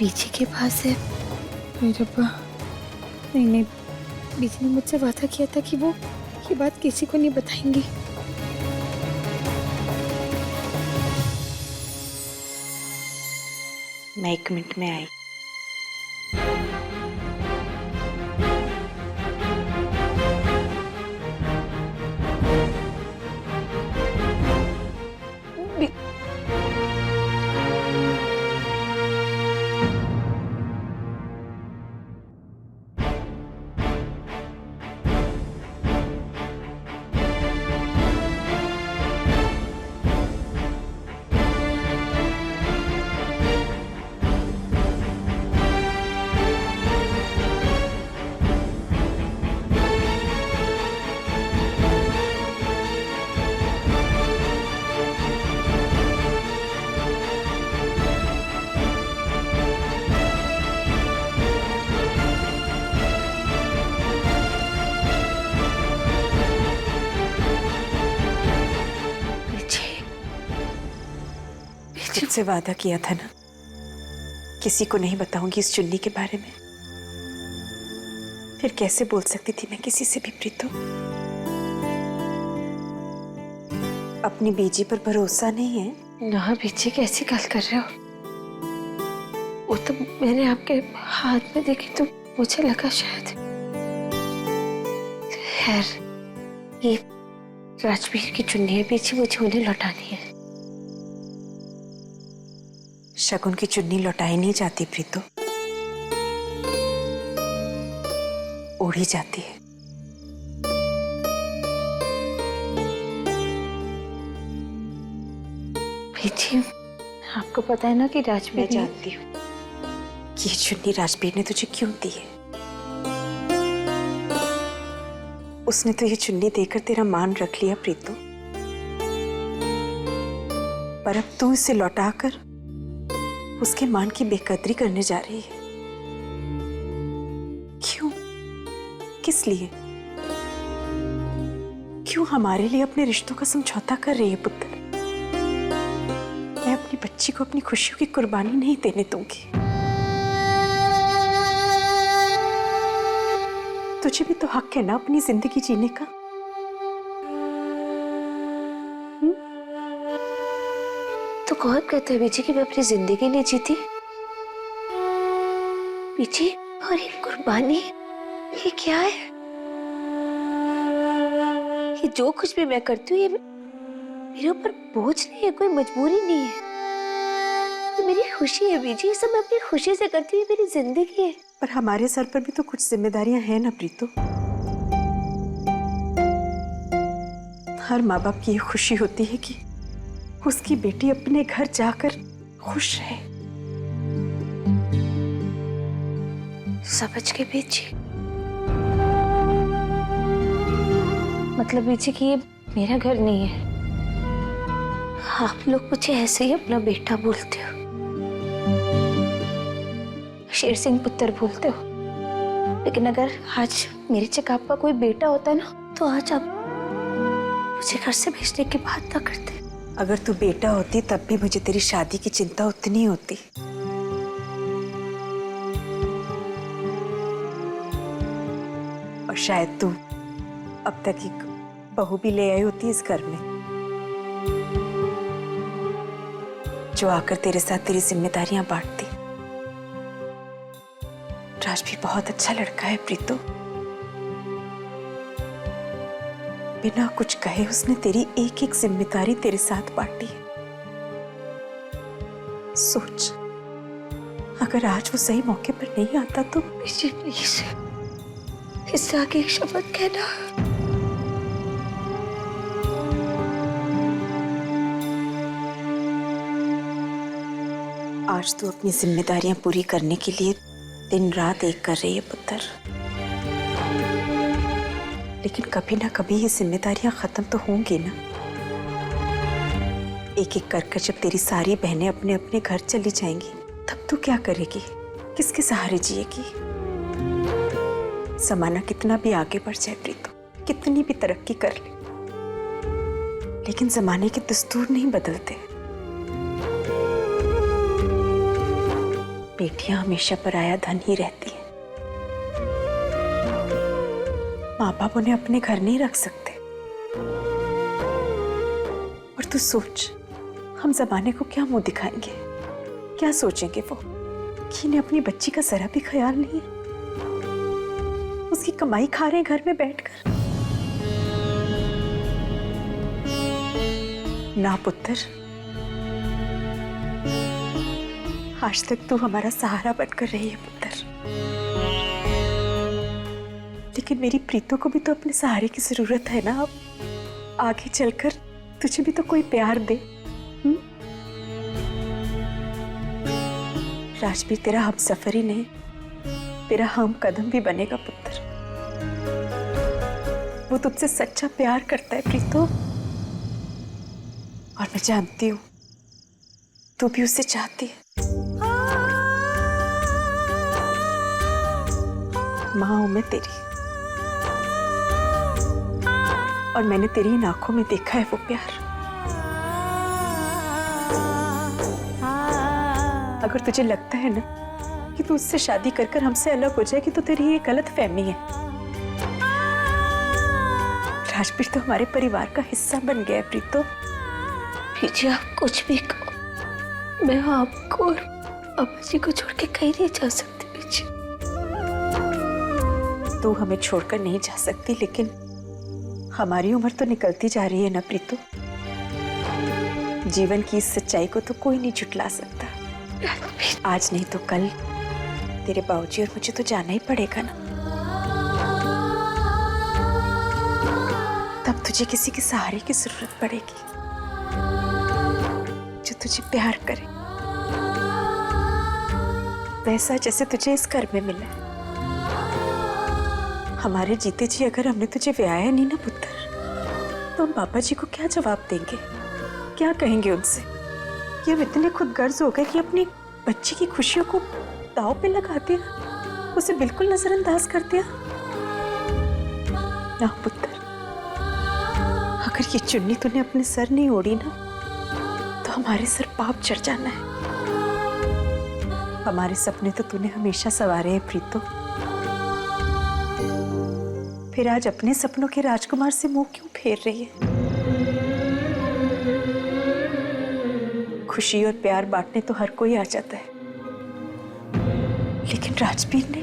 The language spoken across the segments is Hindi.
बीजी के पास है। मेरे रब्बा, नहीं नहीं, बीजी ने मुझसे वादा किया था कि वो ये बात किसी को नहीं बताएंगी। मैं 1 मिनट में आई। तुझसे वादा किया था ना, किसी को नहीं बताऊंगी इस चुन्नी के बारे में। फिर कैसे बोल सकती थी मैं किसी से भी प्रीतो? अपनी बीजी पर भरोसा नहीं है? ना बीजी, कैसी गल कर रहे हो? वो तो मैंने आपके हाथ में देखी तो मुझे लगा शायद। खैर, ये राजवीर की चुन्नी है बीजी, मुझे उन्हें लौटानी है। शगुन की चुन्नी लौटाई नहीं जाती प्रीतो, ओढ़ी जाती है। बीजी, आपको पता है ना कि राजवीर मैं जानती हूँ कि ये चुन्नी राजवीर ने तुझे क्यों दी है। उसने तो ये चुन्नी देकर तेरा मान रख लिया प्रीतो, पर अब तू इसे लौटाकर उसके मान की बेकदरी करने जा रही है। क्यों? किस लिए? क्यों हमारे लिए अपने रिश्तों का समझौता कर रही है पुत्र? मैं अपनी बच्ची को अपनी खुशियों की कुर्बानी नहीं देने दूंगी। तुझे भी तो हक है ना अपनी जिंदगी जीने का। तो कौन कहता है बीजी कि मैं अपनी जिंदगी नहीं जीती? बीजी, और ये कुर्बानी, ये क्या है? ये जो कुछ भी मैं करती हूँ ये मेरे ऊपर बोझ नहीं है, कोई मजबूरी नहीं है। ये मेरी खुशी है बीजी, ये सब मैं अपनी खुशी से करती हूँ, मेरी जिंदगी है। पर हमारे सर पर भी तो कुछ जिम्मेदारियां हैं ना प्रीतो। हर माँ बाप की ये खुशी होती है कि उसकी बेटी अपने घर जाकर खुश रहे। समझ के बीजी, मतलब बीजी कि ये मेरा घर नहीं है। आप लोग मुझे ऐसे ही अपना बेटा बोलते हो, शेर सिंह पुत्र बोलते हो, लेकिन अगर आज मेरे जगह आपका कोई बेटा होता ना तो आज आप मुझे घर से भेजने की बात ना करते। अगर तू बेटा होती तब भी मुझे तेरी शादी की चिंता उतनी होती। और शायद तू अब तक एक बहू भी ले आई होती इस घर में, जो आकर तेरे साथ तेरी जिम्मेदारियां बांटती। राजवीर बहुत अच्छा लड़का है प्रीतो। बिना कुछ कहे उसने तेरी एक एक जिम्मेदारी तेरे साथ बांटी है। सोच, अगर आज वो सही मौके पर नहीं आता तो। प्लीज, इससे आगे एक शब्द कहना। आज तू अपनी जिम्मेदारियां पूरी करने के लिए दिन रात एक कर रही है पुत्र, लेकिन कभी ना कभी ये जिम्मेदारियां खत्म तो होंगी ना। एक एक कर जब तेरी सारी बहनें अपने अपने घर चली जाएंगी तब तू क्या करेगी? किसके सहारे जिएगी? जमाना कितना भी आगे बढ़ जाए प्रीतो, कितनी भी तरक्की कर ले, लेकिन जमाने के दस्तूर नहीं बदलते। बेटियां हमेशा पराया धन ही रहती हैं। माँ बाप उन्हें अपने घर नहीं रख सकते। और तू सोच, हम जमाने को क्या मुंह दिखाएंगे, क्या सोचेंगे वो कि इन्हें अपनी बच्ची का जरा भी ख्याल नहीं है। उसकी कमाई खा रहे हैं घर में बैठकर। ना पुत्र, आज तक तू हमारा सहारा बनकर रही है पुत्र, लेकिन मेरी प्रीतों को भी तो अपने सहारे की जरूरत है ना। अब आगे चलकर तुझे भी तो कोई प्यार दे। राजवीर तेरा हम सफर ही नहीं, तेरा हम कदम भी बनेगा पुत्र। वो तुझसे सच्चा प्यार करता है प्रीतो, और मैं जानती हूँ तू भी उससे चाहती है। माँ हूं मैं तेरी, और मैंने तेरी इन आंखों में देखा है वो प्यार। अगर तुझे लगता है ना कि तू उससे शादी कर कर हमसे अलग हो जाएगी तो तेरी ये गलत फहमी है। राजवीर तो हमारे परिवार का हिस्सा बन गया है प्रीतो। बीजी आप कुछ भी कहो, मैं आपको और अब्बा जी को छोड़ के कहीं नहीं जा सकती बीजी। तू हमें छोड़कर नहीं जा सकती, लेकिन हमारी उम्र तो निकलती जा रही है ना प्रीतो। जीवन की इस सच्चाई को तो कोई नहीं झुठला सकता। आज नहीं तो कल तेरे बाबूजी और मुझे तो जाना ही पड़ेगा ना। तब तुझे किसी के सहारे की जरूरत पड़ेगी जो तुझे प्यार करे, वैसा जैसे तुझे इस घर में मिला है। हमारे जीते जी अगर हमने तुझे ब्याया नहीं ना पुत्र, तो हम पापा जी को क्या जवाब देंगे, क्या कहेंगे उनसे कि हम इतने खुदगर्ज हो गए कि अपनी बच्ची की खुशियों को दांव पे लगा दिया, उसे बिल्कुल नजरअंदाज कर दिया। ना पुत्र, अगर ये चुन्नी तूने अपने सर नहीं ओढ़ी ना, तो हमारे सर पाप चढ़ जाना है। हमारे सपने तो तूने हमेशा संवारे हैं प्रीतो, फिर आज अपने सपनों के राजकुमार से मुंह क्यों फेर रही है? खुशी और प्यार बांटने तो हर कोई आ जाता है, लेकिन राजवीर ने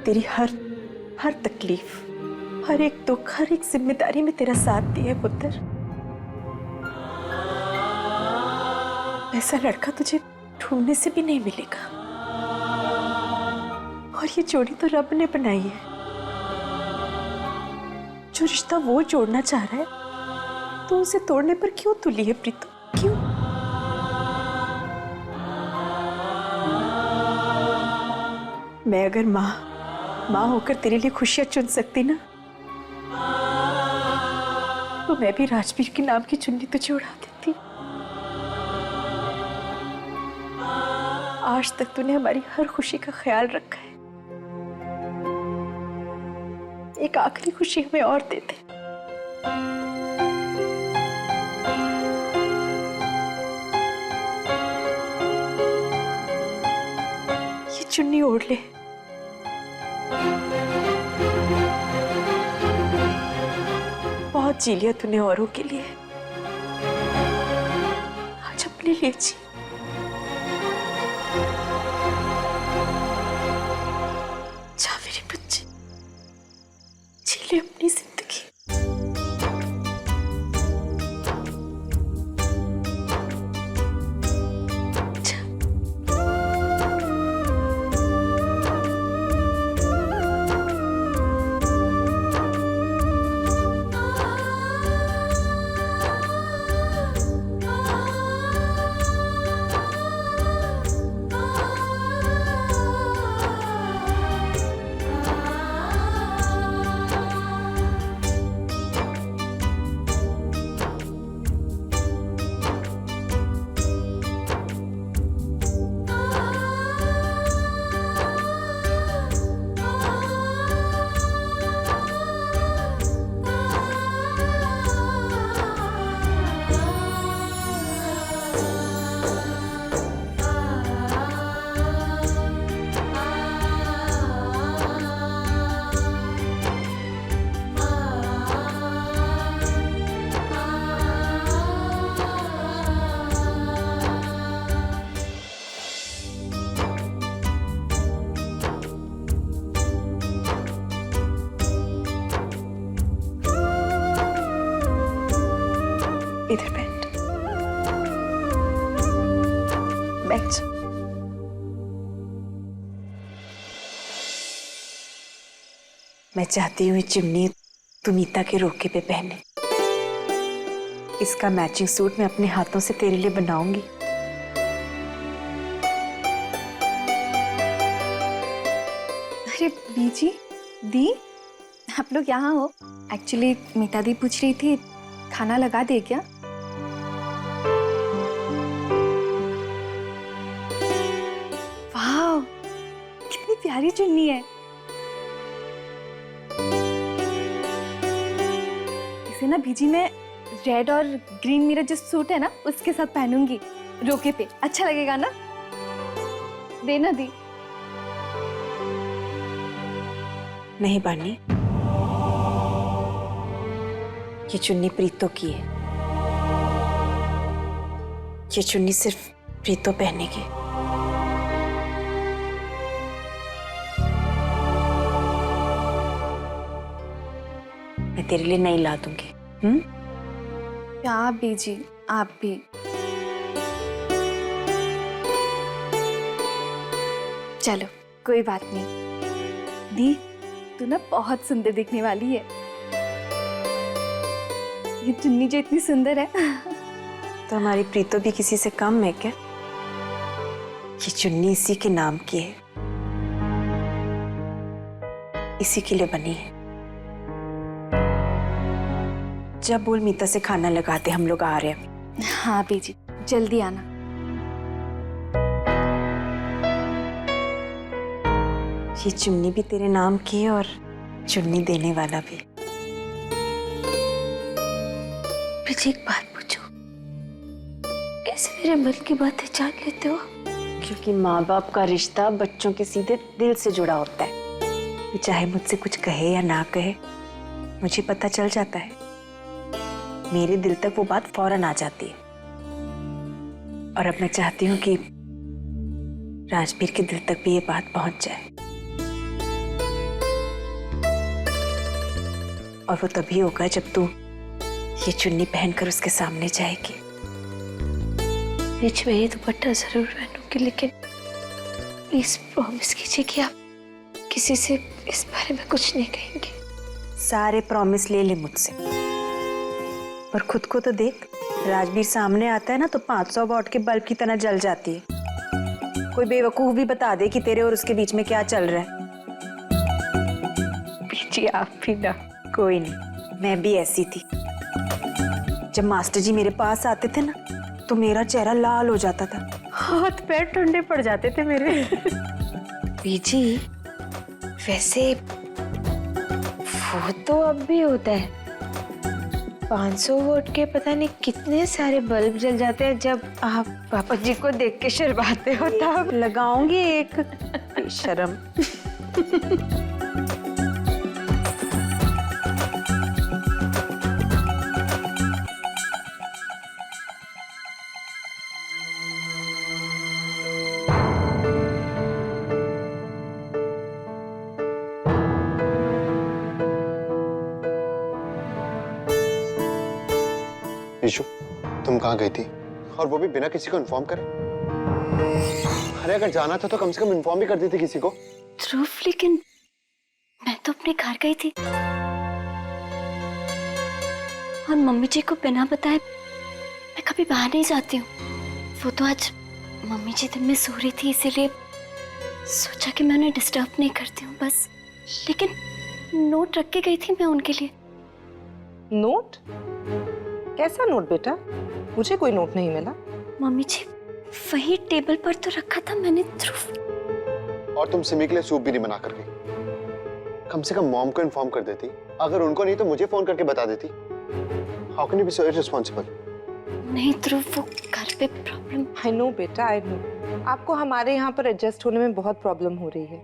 तेरी हर तकलीफ, हर एक दुख, हर एक जिम्मेदारी में तेरा साथ दिया है पुत्र। ऐसा लड़का तुझे ढूंढने से भी नहीं मिलेगा, और ये जोड़ी तो रब ने बनाई है। जो रिश्ता वो जोड़ना चाह रहा है तो उसे तोड़ने पर क्यों तुली है प्रीतो, क्यों? मैं अगर माँ होकर तेरे लिए खुशियां चुन सकती ना, तो मैं भी राजवीर के नाम की चुन्नी तुझे उड़ा देती। आज तक तूने हमारी हर खुशी का ख्याल रखा है, एक आखिरी खुशी हमें और दे दे। ये चुन्नी ओढ़ ले। बहुत जी लिया तूने औरों के लिए, आज अपने लिए जी। जा मेरे बच्चे, जी ले अपनी जिंदगी। इधर बैठ। बैठ। मैं चाहती हूँ ये चुन्नी तू मीता के रोके पे पहने। इसका मैचिंग सूट मैं अपने हाथों से तेरे लिए बनाऊंगी। अरे बीजी दी, आप लोग यहाँ हो? एक्चुअली मीता दी पूछ रही थी खाना लगा दे क्या? वाह, कितनी प्यारी चुन्नी है। इसे ना बीजी मैं रेड और ग्रीन मेरा जो सूट है ना उसके साथ पहनूंगी रोके पे, अच्छा लगेगा ना? देना दी। नहीं बानी, ये चुन्नी प्रीतो की है। ये चुन्नी सिर्फ प्रीतो पहनेगी। मैं तेरे लिए नहीं ला दूंगी। क्या बीजी, आप भी। चलो कोई बात नहीं दी, तू ना बहुत सुंदर दिखने वाली है। ये चुन्नी जो इतनी सुंदर है। तो हमारी प्रीतो भी किसी से कम है क्या? ये चुन्नी इसी के नाम की है, इसी के लिए बनी है। जब बोल मीता से खाना लगाते, हम लोग आ रहे हैं। हाँ बीजी, जल्दी आना। ये चुन्नी भी तेरे नाम की है और चुन्नी देने वाला भी। मुझे एक बात पूछो, कैसे मेरे मन की बातें जान लेते हो? क्योंकि माँ बाप का रिश्ता बच्चों के सीधे दिल से जुड़ा होता है। वो चाहे मुझसे कुछ कहे या ना कहे, मुझे पता चल जाता है। मेरे दिल तक वो बात फौरन आ जाती है। और अब मैं चाहती हूँ कि राजवीर के दिल तक भी ये बात पहुंच जाए। और वो तभी होगा जब तू ये चुन्नी पहनकर उसके सामने जाएगी। बीच में ये दुपट्टा जरूर पहनूंगी, लेकिन प्लीज प्रॉमिस कीजिए कि आप किसी से इस बारे में कुछ नहीं कहेंगे। सारे प्रॉमिस ले ले मुझसे, पर खुद को तो देख। राजवीर सामने आता है ना तो 500 वॉट के बल्ब की तरह जल जाती है। कोई बेवकूफ भी बता दे कि तेरे और उसके बीच में क्या चल रहा है। बीजी आप भी ना। कोई नहीं, मैं भी ऐसी थी। जब मास्टर जी मेरे पास आते थे ना तो मेरा चेहरा लाल हो जाता था, हाथ पैर ठंडे पड़ जाते थे मेरे। बीजी वैसे वो तो अब भी होता है। 500 वोट के पता नहीं कितने सारे बल्ब जल जाते हैं जब आप पापा जी को देख के शर्माते हो तब। लगाऊंगी एक शर्म। ईशु, तुम कहाँ गई थी? और वो भी बिना किसी को इन्फॉर्म करे? अरे अगर जाना था तो कम से कम इन्फॉर्म भी कर देती किसी को। ध्रुव, लेकिन मैं तो अपने घर गई थी और मम्मी जी को बिना बताए मैं कभी बाहर नहीं जाती हूँ। वो तो आज मम्मी जी दिन में सो रही थी, इसीलिए सोचा कि मैं उन्हें डिस्टर्ब नहीं करती हूँ बस। लेकिन नोट रख के गई थी मैं उनके लिए। नोट? कैसा नोट बेटा? मुझे कोई नोट नहीं मिला। मम्मी जी वही टेबल पर तो रखा था मैंने ध्रुव। और तुम सिमी के लिए सूप भी नहीं बना कर गई। कम से कम मॉम को इन्फॉर्म कर देती। अगर उनको नहीं तो मुझे फोन करके बता देती। How can you be so irresponsible? नहीं ध्रुव, वो घर पे प्रॉब्लम। आई नो बेटा, आई नो। आपको हमारे यहाँ पर एडजस्ट होने में बहुत प्रॉब्लम हो रही है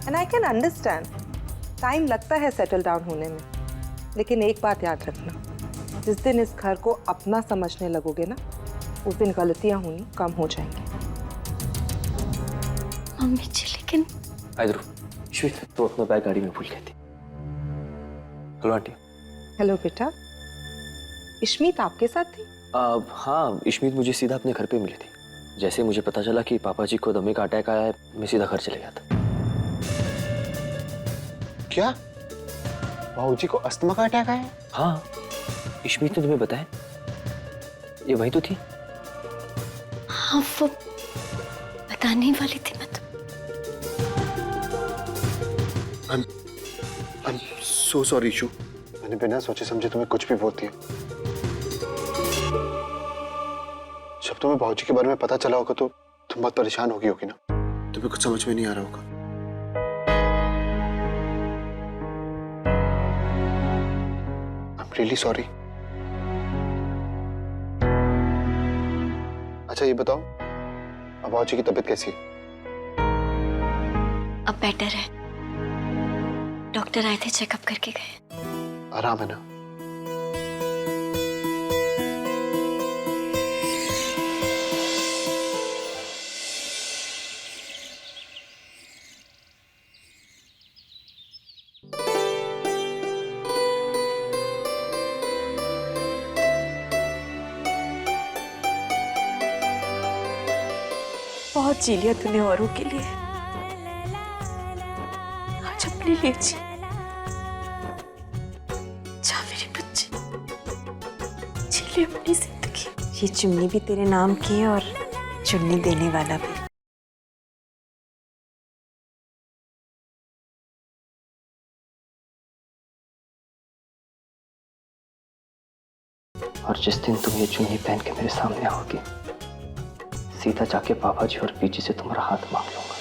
and I can understand. Time लगता है सेटल डाउन होने में, लेकिन एक बात याद रखना, जिस दिन इस घर को अपना समझने लगोगे ना, उस दिन गलतियां होनी कम हो जाएंगी। मम्मी जी लेकिन श्वेत, तो अपना बैग गाड़ी में भूल गई थी। Hello aunty. हेलो बेटा, इश्मीत आपके साथ थी? हाँ, इश्मीत मुझे सीधा अपने घर पे मिली थी। जैसे मुझे पता चला कि पापा जी को दमे का अटैक आया है, मैं सीधा घर चले गया था। क्या बाबूजी को अस्थमा का अटैक आया? हाँ, इश्मीत ने तुम्हें बताया? ये वही तो थी। हाँ, वो बताने ही वाली थी मैं तो। I'm so sorry, issue. मैंने बिना सोचे समझे तुम्हें कुछ भी बोल दिया। जब तुम्हें बाबूजी के बारे में पता चला होगा तो तुम बहुत परेशान होगी ना? तुम्हें कुछ समझ में नहीं आ रहा होगा। I'm really sorry। अच्छा ये बताओ, अब बाबूजी की तबीयत कैसी है? अब बेटर है, डॉक्टर आए थे, चेकअप करके गए। आराम है ना? बहुत जी लिया तूने औरों के लिए, आज अपने लिए जी। जा मेरी बच्ची, जी ले अपनी जिंदगी। ये चुन्नी भी तेरे नाम की है और चुन्नी देने वाला भी। और जिस दिन तुम ये चुन्नी पहन के मेरे सामने आओगी, सीधा जाके पापा जी और पीजी से तुम्हारा हाथ मांग लूंगा।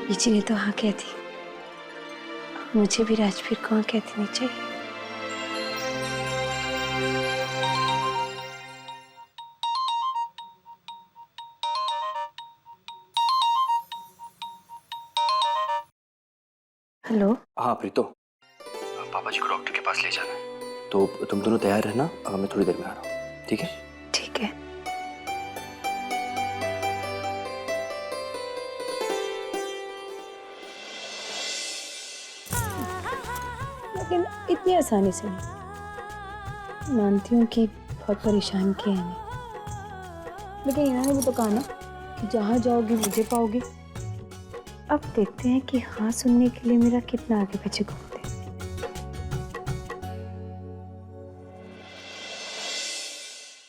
पीजी ने तो हाँ कह दी, मुझे भी राजवीर को हाँ कह देनी चाहिए। हेलो। हाँ प्रीतो, पापा जी को डॉक्टर के पास ले जाना है, तो तुम दोनों तैयार रहना, मैं थोड़ी देर में आ रहा हूँ, ठीक है? ठीक है। लेकिन इतनी आसानी से नहीं। मानती हूँ कि बहुत परेशान किया है इन्हें, लेकिन इन्होंने भी तो कहा ना कि जहाँ जाओगी मुझे पाओगी। अब देखते हैं कि हाँ सुनने के लिए मेरा कितना आगे बचेगा।